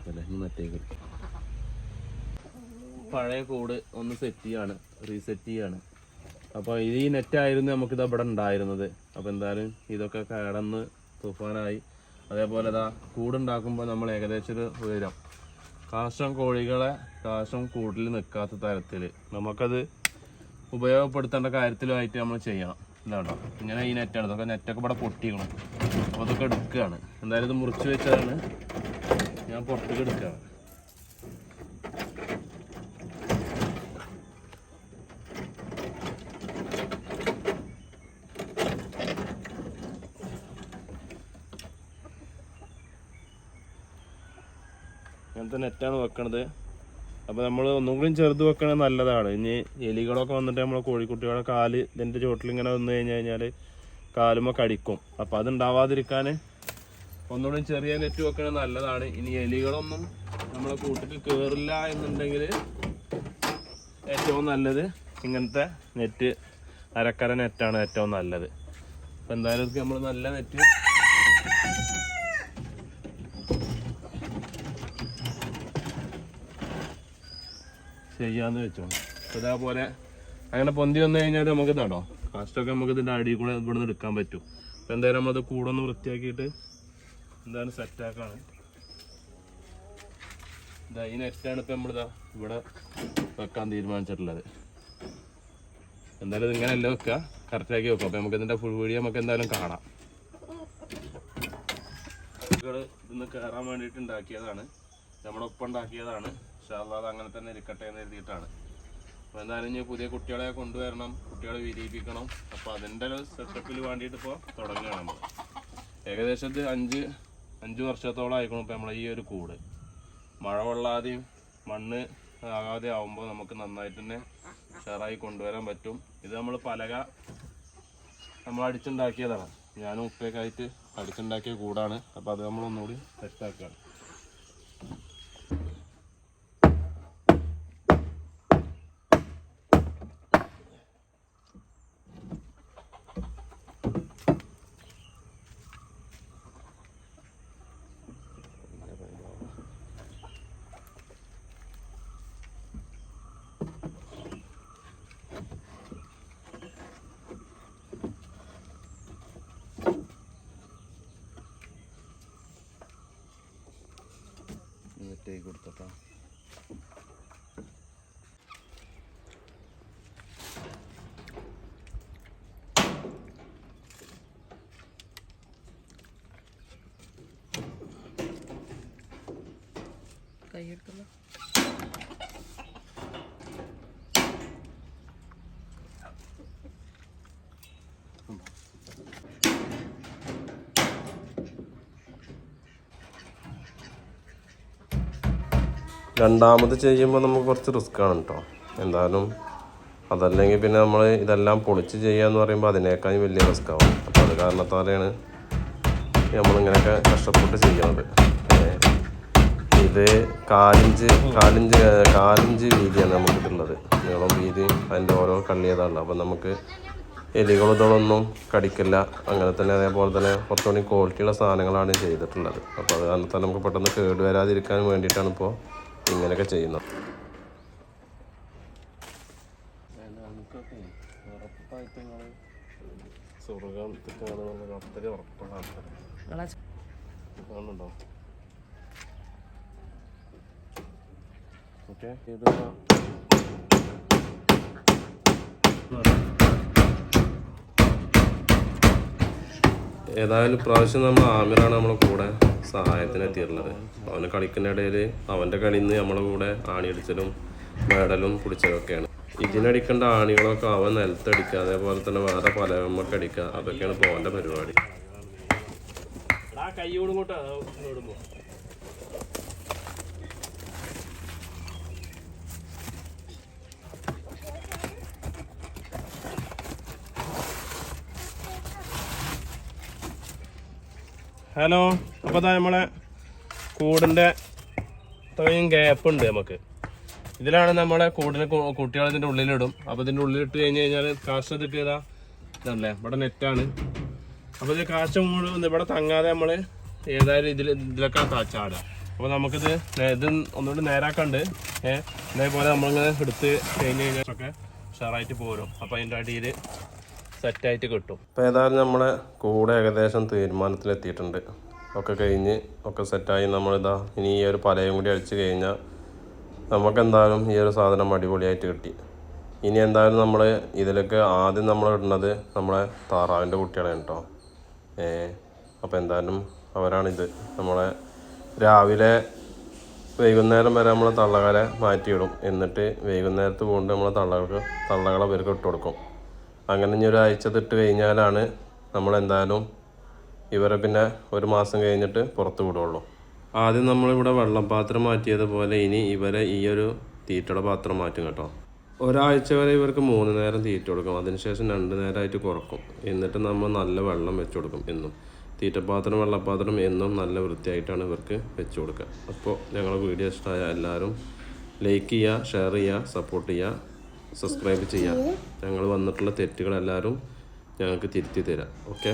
നോക്കല്ലേ ഇനി മറ്റേക്ക് പഴയ കോഡ് ഒന്ന് സെറ്റ് ചെയ്യാണ്, റീസെറ്റ് ചെയ്യാണ്. അപ്പോൾ ഈ നെറ്റായിരുന്നു നമുക്കിത് ഇവിടെ ഉണ്ടായിരുന്നത്. അപ്പോൾ എന്തായാലും ഇതൊക്കെ കടന്ന് തുഫാനായി. അതേപോലെ ഇതാ കൂടുണ്ടാക്കുമ്പോൾ നമ്മൾ ഏകദേശം ഒരു ഉയരം കാഷ്ടം കോഴികളെ കാഷ്ടം കൂട്ടിൽ നിൽക്കാത്ത തരത്തിൽ നമുക്കത് ഉപയോഗപ്പെടുത്തേണ്ട കാര്യത്തിലുമായിട്ട് നമ്മൾ ചെയ്യണം. ഇതാണ്ടോ ഇങ്ങനെ ഈ നെറ്റാണ്, ഇതൊക്കെ നെറ്റൊക്കെ ഇവിടെ പൊട്ടിക്കണം. അപ്പോൾ അതൊക്കെ എടുക്കുകയാണ്. എന്തായാലും ഇത് മുറിച്ച് വെച്ചതാണ്, ഞാൻ പുറത്തേക്ക് എടുക്കുകയാണ്. അങ്ങനത്തെ നെറ്റാണ് വെക്കണത്. അപ്പോൾ നമ്മൾ ഒന്നും കൂടി ചെറുത് വെക്കണത് നല്ലതാണ്. ഇനി എലികളൊക്കെ വന്നിട്ട് നമ്മളെ കോഴിക്കുട്ടികളുടെ കാല് ഇതിൻ്റെ ചുവട്ടിൽ ഇങ്ങനെ വന്നു കഴിഞ്ഞാൽ കാലുമ്പോൾ കടിക്കും. അപ്പോൾ അതുണ്ടാവാതിരിക്കാൻ ഒന്നുകൂടി ചെറിയ നെറ്റ് വെക്കണത് നല്ലതാണ്. ഇനി എലികളൊന്നും നമ്മളെ കൂട്ടിൽ കയറില്ല എന്നുണ്ടെങ്കിൽ ഏറ്റവും നല്ലത് ഇങ്ങനത്തെ നെറ്റ്, അരക്കര നെറ്റാണ് ഏറ്റവും നല്ലത്. അപ്പോൾ എന്തായാലും നമ്മൾ നല്ല നെറ്റ് ചെയ്യാന്ന് വെച്ചോ. ഇതേപോലെ അങ്ങനെ പൊന്തി വന്നു കഴിഞ്ഞാൽ നമുക്ക് ഇതാണോ കാസ്റ്റൊക്കെ നമുക്ക് ഇതിൻ്റെ അടിയിൽ കൂടെ ഇവിടെ നിന്ന് എടുക്കാൻ പറ്റും. അപ്പോൾ എന്തായാലും നമ്മളത് കൂടൊന്ന് വൃത്തിയാക്കിയിട്ട് എന്തായാലും സെറ്റാക്കാണ്. ഇതാ ഈ നെറ്റാണ് ഇപ്പം നമ്മളിതാ ഇവിടെ വെക്കാൻ തീരുമാനിച്ചിട്ടുള്ളത്. എന്തായാലും ഇതിങ്ങനെയല്ല വെക്കുക, കറക്റ്റാക്കി വെക്കുക. അപ്പോൾ നമുക്ക് ഇതിൻ്റെ ഫുൾ വീഡിയോ നമുക്ക് എന്തായാലും കാണാം. ഇന്ന് കയറാൻ വേണ്ടിയിട്ട് ഉണ്ടാക്കിയതാണ്, നമ്മുടെ ഒപ്പം ഉണ്ടാക്കിയതാണ്. അത് അങ്ങനെ തന്നെ ഇരിക്കട്ടെ എന്ന് എഴുതിയിട്ടാണ്. അപ്പോൾ എന്തായാലും ഇനി പുതിയ കുട്ടികളെ കൊണ്ടുവരണം, കുട്ടികളെ വിരിയിപ്പിക്കണം. അപ്പോൾ അതിൻ്റെ ഒരു സെറ്റപ്പിൽ വേണ്ടിയിട്ട് ഇപ്പോൾ തുടങ്ങുകയാണ് നമ്മൾ. ഏകദേശം ഇത് അഞ്ച് വർഷത്തോളം ആയിക്കണം ഇപ്പോൾ നമ്മൾ ഈ ഒരു കൂട്. മഴ കൊള്ളാതെയും മണ്ണ് ആകാതെ ആവുമ്പോൾ നമുക്ക് നന്നായിട്ട് തന്നെ ഉഷാറായി കൊണ്ടുവരാൻ പറ്റും. ഇത് നമ്മൾ പലക നമ്മൾ അടിച്ചുണ്ടാക്കിയതാണ്, ഞാനും ഉപ്പയൊക്കെ ആയിട്ട് അടിച്ചുണ്ടാക്കിയ കൂടാണ്. അപ്പോൾ അത് നമ്മളൊന്നുകൂടി സെറ്റാക്കുകയാണ്. കൊടുത്തോ കൈയെടുത്തല്ലോ. രണ്ടാമത് ചെയ്യുമ്പോൾ നമുക്ക് കുറച്ച് റിസ്ക്കാണ് കേട്ടോ. എന്തായാലും അതല്ലെങ്കിൽ പിന്നെ നമ്മൾ ഇതെല്ലാം പൊളിച്ച് ചെയ്യാന്ന് പറയുമ്പോൾ അതിനേക്കാൾ വലിയ റിസ്ക്കാവും. അപ്പോൾ അത് കാരണത്താലാണ് നമ്മളിങ്ങനെയൊക്കെ കഷ്ടപ്പെട്ട് ചെയ്യുന്നത്. ഇത് കാലിഞ്ച് വീതിയാണ് നമുക്കിട്ടുള്ളത്, നീളം വീതി. അതിൻ്റെ ഓരോ കള്ളിയതാണല്ലോ. അപ്പോൾ നമുക്ക് എലികളും ഇതൊന്നും കടിക്കില്ല. അങ്ങനെ തന്നെ അതേപോലെ തന്നെ കുറച്ചുകൂടി ക്വാളിറ്റിയുള്ള സാധനങ്ങളാണ് ചെയ്തിട്ടുള്ളത്. അപ്പോൾ അത് കാരണത്താൽ നമുക്ക് പെട്ടെന്ന് കേടുവരാതിരിക്കാൻ വേണ്ടിയിട്ടാണ് ഇപ്പോൾ ഇങ്ങനെയൊക്കെ ചെയ്യുന്നത്. ഏതായാലും പ്രാവശ്യം നമ്മൾ ആമിറാണ് നമ്മളെ കൂടെ സഹായത്തിന് എത്തിയിട്ടുള്ളത്. അവന് കളിക്കുന്ന ഇടയിൽ അവൻ്റെ കളിയിൽ നിന്ന് നമ്മളെ കൂടെ ആണിയടിച്ചലും മെഡലും പിടിച്ചതൊക്കെയാണ്. ഇതിനടിക്കേണ്ട ആണികളൊക്കെ അവൻ നിലത്തടിക്കുക, അതേപോലെ തന്നെ വേറെ പലവമ്മക്ക് അടിക്കുക. അതൊക്കെയാണ് ഇപ്പോൾ അവൻ്റെ പരിപാടി. ഹലോ, അപ്പോൾ അതാ നമ്മളെ കൂടിൻ്റെ ഇത്രയും ഗ്യാപ്പ് ഉണ്ട് നമുക്ക്. ഇതിലാണ് നമ്മളെ കൂടിനെ കുട്ടികൾ ഇതിൻ്റെ ഉള്ളിലിടും. അപ്പോൾ ഇതിൻ്റെ ഉള്ളിലിട്ട് കഴിഞ്ഞ് കഴിഞ്ഞാൽ കാശ് ഇതൊക്കെ ഇതല്ലേ ഇവിടെ നെറ്റാണ്. അപ്പോൾ ഇത് കാശ് മുഴുവൻ ഇവിടെ തങ്ങാതെ നമ്മൾ ഏതായാലും ഇതിലൊക്കെ ചാടുക. അപ്പോൾ നമുക്കിത് ഇത് ഒന്നുകൂടി നേരാക്കണ്ട്. ഇതേപോലെ നമ്മളിങ്ങനെ എടുത്ത് കഴിഞ്ഞ് കഴിഞ്ഞാലൊക്കെ ഉഷാറായിട്ട് പോരും. അപ്പോൾ അതിൻ്റെ അടിയിൽ സെറ്റായിട്ട് കിട്ടും. അപ്പോൾ ഏതായാലും നമ്മളെ കൂടെ ഏകദേശം തീരുമാനത്തിലെത്തിയിട്ടുണ്ട്. ഒക്കെ കഴിഞ്ഞ് ഒക്കെ സെറ്റായി നമ്മളിതാ ഇനി ഈ ഒരു പലയും കൂടി അടിച്ച് കഴിഞ്ഞാൽ നമുക്കെന്തായാലും ഈ ഒരു സാധനം അടിപൊളിയായിട്ട് കിട്ടി. ഇനി എന്തായാലും നമ്മൾ ഇതിലേക്ക് ആദ്യം നമ്മൾ ഇടുന്നത് നമ്മളെ താറാവിൻ്റെ കുട്ടികളാണ് കേട്ടോ. അപ്പോൾ എന്തായാലും അവരാണിത്. നമ്മളെ രാവിലെ വൈകുന്നേരം വരെ നമ്മൾ തള്ളകളെ മാറ്റിയിടും. എന്നിട്ട് വൈകുന്നേരത്ത് കൊണ്ട് നമ്മൾ തള്ളകളെ പേർക്ക് ഇട്ട് കൊടുക്കും. അങ്ങനെ ഇനി ഒരാഴ്ച ഇട്ട് കഴിഞ്ഞാലാണ് നമ്മളെന്തായാലും ഇവരെ പിന്നെ ഒരു മാസം കഴിഞ്ഞിട്ട് പുറത്ത് വിടുള്ളൂ. ആദ്യം നമ്മളിവിടെ വെള്ളം പാത്രം മാറ്റിയതുപോലെ ഇനി ഇവരെ ഈ ഒരു തീറ്റയുടെ പാത്രം മാറ്റും കേട്ടോ. ഒരാഴ്ച വരെ ഇവർക്ക് 3 നേരം തീറ്റ കൊടുക്കും. അതിനുശേഷം 2 നേരമായിട്ട് കുറക്കും. എന്നിട്ട് നമ്മൾ നല്ല വെള്ളം വെച്ച് കൊടുക്കും. എന്നും തീറ്റപ്പാത്രം വെള്ളപ്പാത്രം എന്നും നല്ല വൃത്തിയായിട്ടാണ് ഇവർക്ക് വെച്ച് കൊടുക്കുക. അപ്പോൾ ഞങ്ങളുടെ വീഡിയോ ഇഷ്ടമായ എല്ലാവരും ലൈക്ക് ചെയ്യുക, ഷെയർ ചെയ്യുക, സപ്പോർട്ട് ചെയ്യുക, സബ്സ്ക്രൈബ് ചെയ്യുക. ഞങ്ങൾ വന്നിട്ടുള്ള തെറ്റുകളെല്ലാവരും ഞങ്ങൾക്ക് തിരുത്തി തരാം. ഓക്കെ.